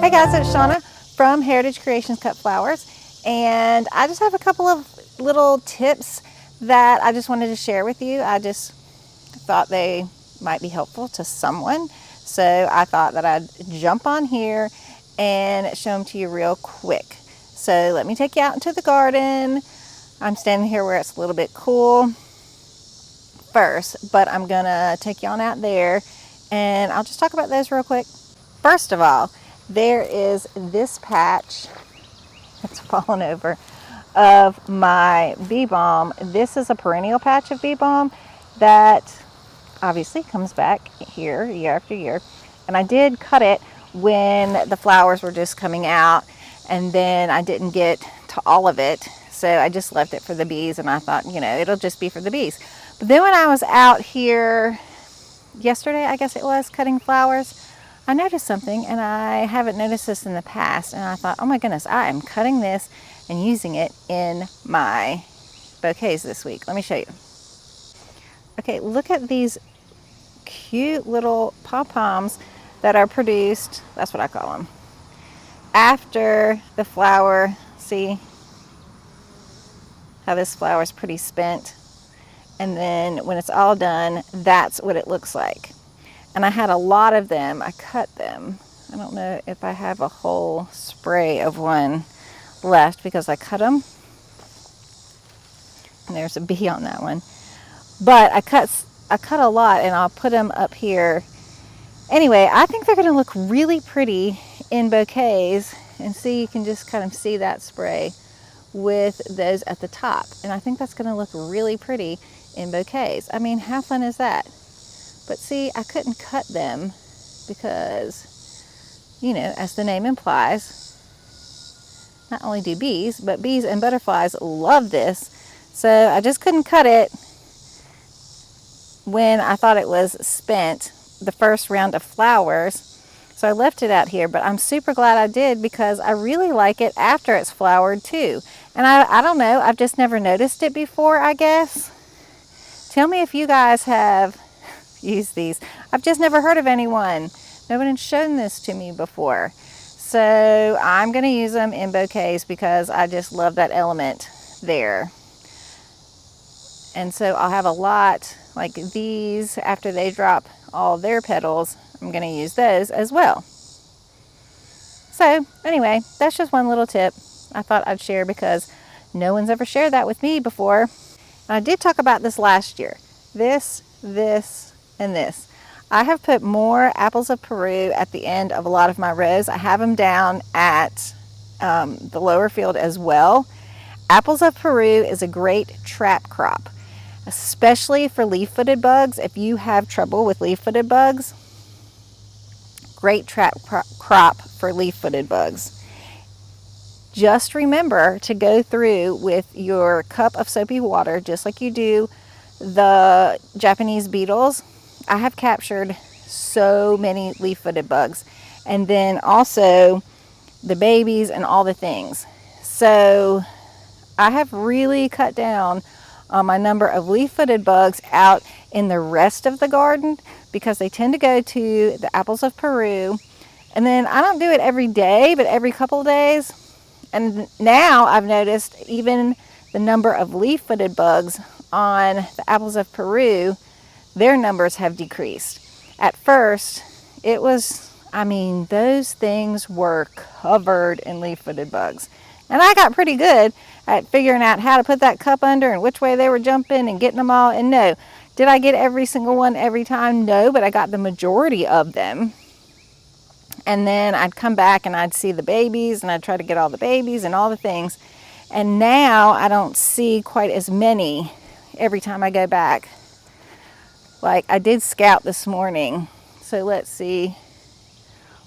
Hey guys, it's Shauna from Heritage Creations Cut Flowers, and I just have a couple of little tips that I just wanted to share with you. I just thought they might be helpful to someone, so I thought that I'd jump on here and show them to you real quick. So let me take you out into the garden. I'm standing here where it's a little bit cool first, but I'm gonna take you on out there and I'll just talk about those real quick. First of all, there is this patch, it's fallen over, of my bee balm. This is a perennial patch of bee balm that obviously comes back here year after year. And I did cut it when the flowers were just coming out, and then I didn't get to all of it. So I just left it for the bees, and I thought, you know, it'll just be for the bees. But then when I was out here yesterday, I guess it was, cutting flowers, I noticed something, and I haven't noticed this in the past, and I thought, oh my goodness, I am cutting this and using it in my bouquets this week. Let me show you. Okay, look at these cute little pom-poms that are produced, that's what I call them, after the flower. See how this flower is pretty spent, and then when it's all done, that's what it looks like. And I had a lot of them. I cut them. I don't know if I have a whole spray of one left because I cut them. And there's a bee on that one. But I cut a lot, and I'll put them up here. Anyway, I think they're going to look really pretty in bouquets. And see, you can just kind of see that spray with those at the top. And I think that's going to look really pretty in bouquets. I mean, how fun is that? But see, I couldn't cut them because, you know, as the name implies, not only do bees, but bees and butterflies love this. So I just couldn't cut it when I thought it was spent, the first round of flowers. So I left it out here, but I'm super glad I did because I really like it after it's flowered too. And I don't know, I've just never noticed it before, I guess. Tell me if you guys have use these. I've just never heard of anyone. No one had shown this to me before. So I'm going to use them in bouquets because I just love that element there. And so I'll have a lot like these after they drop all their petals. I'm going to use those as well. So anyway, that's just one little tip I thought I'd share because no one's ever shared that with me before. And I did talk about this last year. This, and this. I have put more apples of Peru at the end of a lot of my rows. I have them down at the lower field as well. Apples of Peru is a great trap crop, especially for leaf-footed bugs. If you have trouble with leaf-footed bugs, great trap crop for leaf-footed bugs. Just remember to go through with your cup of soapy water, just like you do the Japanese beetles. I have captured so many leaf-footed bugs, and then also the babies and all the things. So I have really cut down on my number of leaf-footed bugs out in the rest of the garden because they tend to go to the apples of Peru. And then I don't do it every day, but every couple of days. And now I've noticed even the number of leaf-footed bugs on the apples of Peru, their numbers have decreased. At first, it was, I mean, those things were covered in leaf-footed bugs. And I got pretty good at figuring out how to put that cup under and which way they were jumping and getting them all. And no, did I get every single one every time? No, but I got the majority of them. And then I'd come back and I'd see the babies, and I'd try to get all the babies and all the things. And now I don't see quite as many every time I go back. Like I did scout this morning, so let's see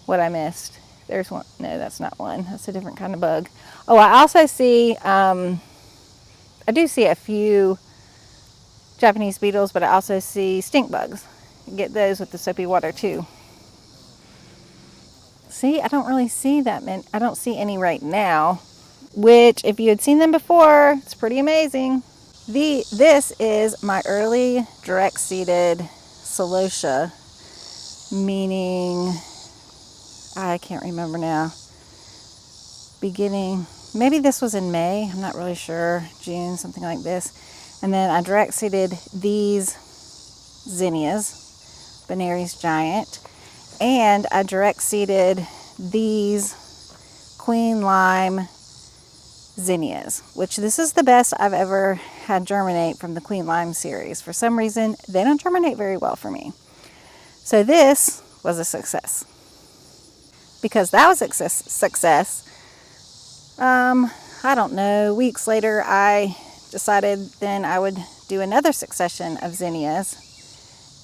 what I missed. There's one. No, that's not one. That's a different kind of bug. Oh, I also see, I do see a few Japanese beetles, but I also see stink bugs. You get those with the soapy water too. See, I don't really see that many. I don't see any right now, which if you had seen them before, it's pretty amazing. This is my early direct seeded celosia, meaning I I can't remember now, beginning, maybe this was in May, I'm not really sure, June, something like this. And then I direct seeded these zinnias, Benary's Giant, and I direct seeded these Queen Lime zinnias, which this is the best I've ever had germinate from the Queen Lime series. For some reason, they don't germinate very well for me. So this was a success. Because that was a success, I don't know, weeks later I decided then I would do another succession of zinnias,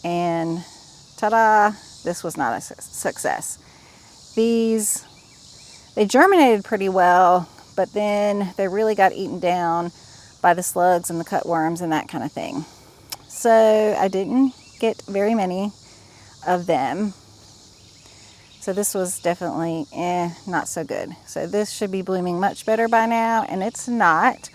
and ta-da, this was not a success. They germinated pretty well, but then they really got eaten down by the slugs and the cutworms and that kind of thing. So I didn't get very many of them. So this was definitely not so good. So this should be blooming much better by now, and it's not.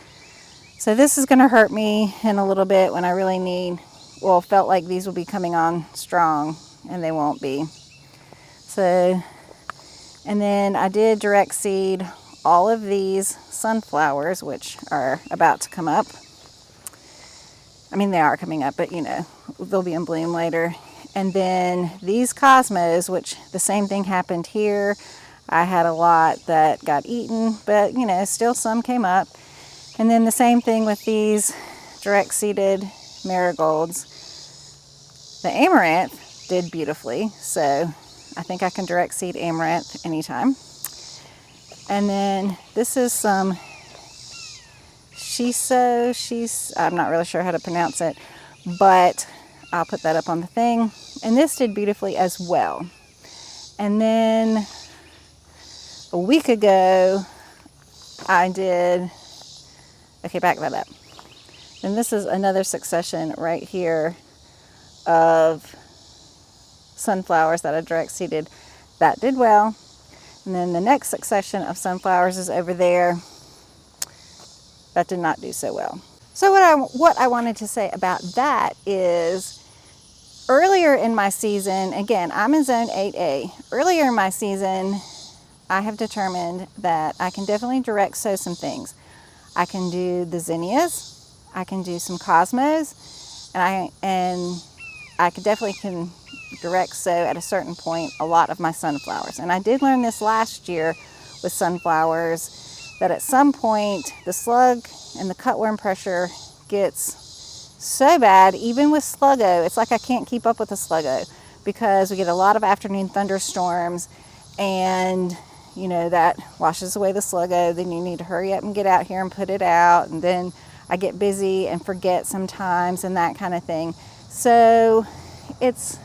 So this is going to hurt me in a little bit when I really felt like these will be coming on strong, and they won't be. So, and then I did direct seed all of these sunflowers, which are about to come up. I mean, they are coming up, but you know, they'll be in bloom later. And then these cosmos, which the same thing happened here. I had a lot that got eaten, but you know, still some came up. And then the same thing with these direct seeded marigolds. The amaranth did beautifully, so I think I can direct seed amaranth anytime. And then this is some shiso, I'm not really sure how to pronounce it, but I'll put that up on the thing. And this did beautifully as well. And then a week ago, back that up. And this is another succession right here of sunflowers that I direct seeded. That did well. And then the next succession of sunflowers is over there. That did not do so well. So what I wanted to say about that is, earlier in my season, again, I'm in zone 8A. Earlier in my season, I have determined that I can definitely direct sow some things. I can do the zinnias, I can do some cosmos, and I definitely can direct sow at a certain point a lot of my sunflowers. And I did learn this last year with sunflowers, that at some point the slug and the cutworm pressure gets so bad, even with Sluggo, it's like I can't keep up with the Sluggo, because we get a lot of afternoon thunderstorms, and you know, that washes away the Sluggo. Then you need to hurry up and get out here and put it out, and then I get busy and forget sometimes and that kind of thing. So it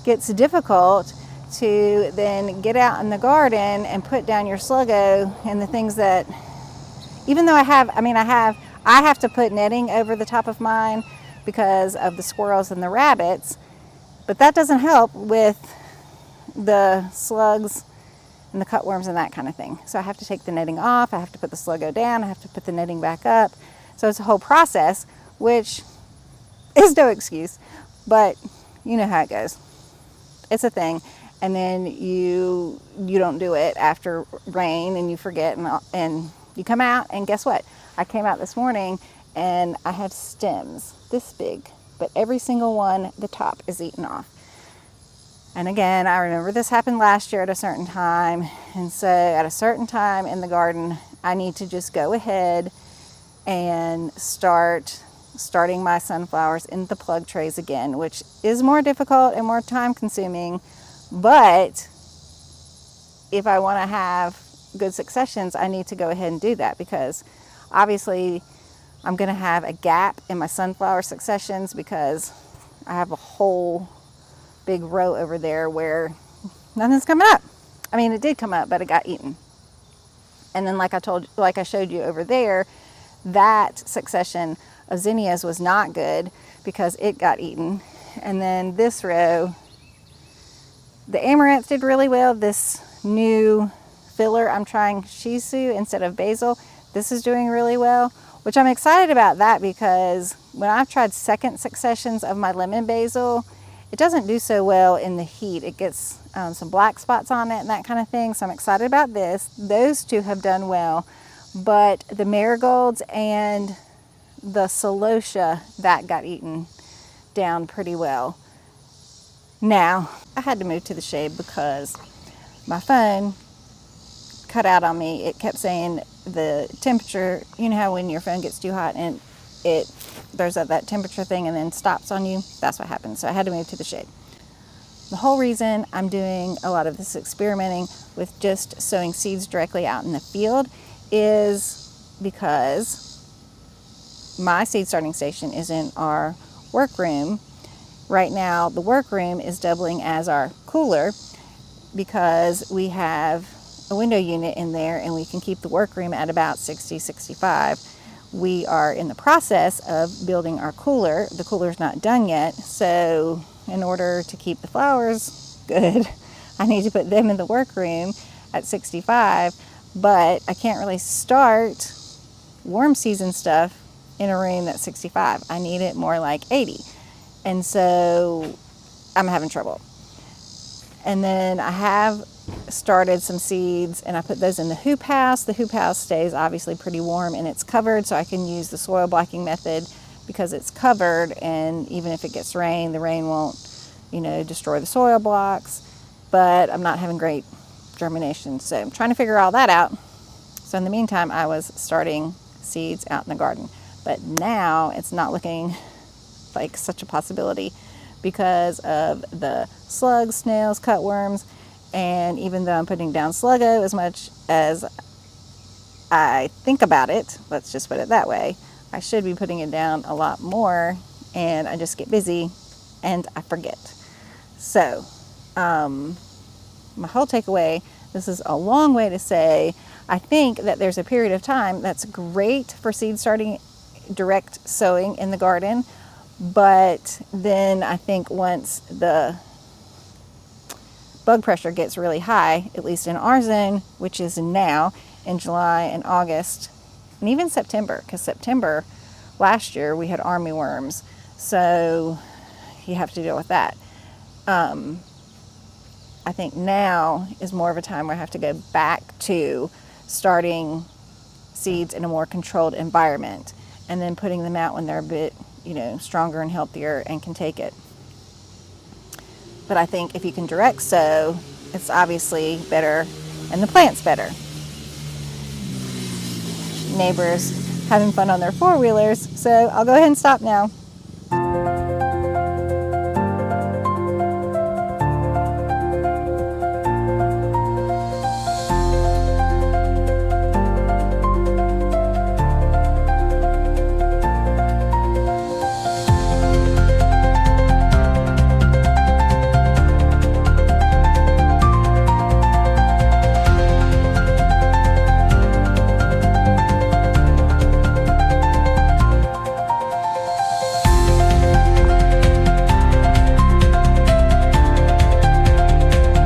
gets difficult to then get out in the garden and put down your Sluggo and the things that, even though I have to put netting over the top of mine because of the squirrels and the rabbits, but that doesn't help with the slugs and the cutworms and that kind of thing. So I have to take the netting off, I have to put the Sluggo down, I have to put the netting back up. So it's a whole process, which is no excuse, but you know how it goes. It's a thing. And then you don't do it after rain, and you forget, and you come out, and guess what? I came out this morning and I have stems this big, but every single one, the top is eaten off. And again, I remember this happened last year at a certain time. And so at a certain time in the garden, I need to just go ahead and starting my sunflowers in the plug trays again, which is more difficult and more time consuming. But if I want to have good successions, I need to go ahead and do that, because obviously I'm going to have a gap in my sunflower successions because I have a whole big row over there where nothing's coming up. I mean, it did come up, but it got eaten. And then like I showed you over there, that succession of zinnias was not good because it got eaten. And then this row, the amaranth did really well. This new filler, I'm trying shiso instead of basil. This is doing really well, which I'm excited about that, because when I've tried second successions of my lemon basil, It doesn't do so well in the heat. It gets some black spots on it and that kind of thing. So I'm excited about this. Those two have done well, but the marigolds and the celosia, that got eaten down pretty well. Now, I had to move to the shade because my phone cut out on me. It kept saying the temperature, you know how when your phone gets too hot and there's that temperature thing and then stops on you? That's what happened. So I had to move to the shade. The whole reason I'm doing a lot of this experimenting with just sowing seeds directly out in the field is because my seed starting station is in our workroom. Right now, the workroom is doubling as our cooler because we have a window unit in there and we can keep the workroom at about 60, 65. We are in the process of building our cooler. The cooler's not done yet, so in order to keep the flowers good, I need to put them in the workroom at 65, but I can't really start warm season stuff in a room that's 65. I need it more like 80. And so I'm having trouble. And then I have started some seeds and I put those in the hoop house. The hoop house stays obviously pretty warm and it's covered, so I can use the soil blocking method because it's covered, and even if it gets rain, the rain won't, destroy the soil blocks. But I'm not having great germination, so I'm trying to figure all that out. So in the meantime, I was starting seeds out in the garden. But now it's not looking like such a possibility because of the slugs, snails, cutworms, and even though I'm putting down Sluggo as much as I think about it, let's just put it that way, I should be putting it down a lot more, and I just get busy and I forget. So my whole takeaway, this is a long way to say, I think that there's a period of time that's great for seed starting direct sowing in the garden, but then I think once the bug pressure gets really high, at least in our zone, which is now in July and August, and even September, because September last year we had armyworms, so you have to deal with that. I think now is more of a time where I have to go back to starting seeds in a more controlled environment and then putting them out when they're a bit, stronger and healthier and can take it. But I think if you can direct sow, it's obviously better and the plant's better. Neighbors having fun on their four-wheelers, so I'll go ahead and stop now.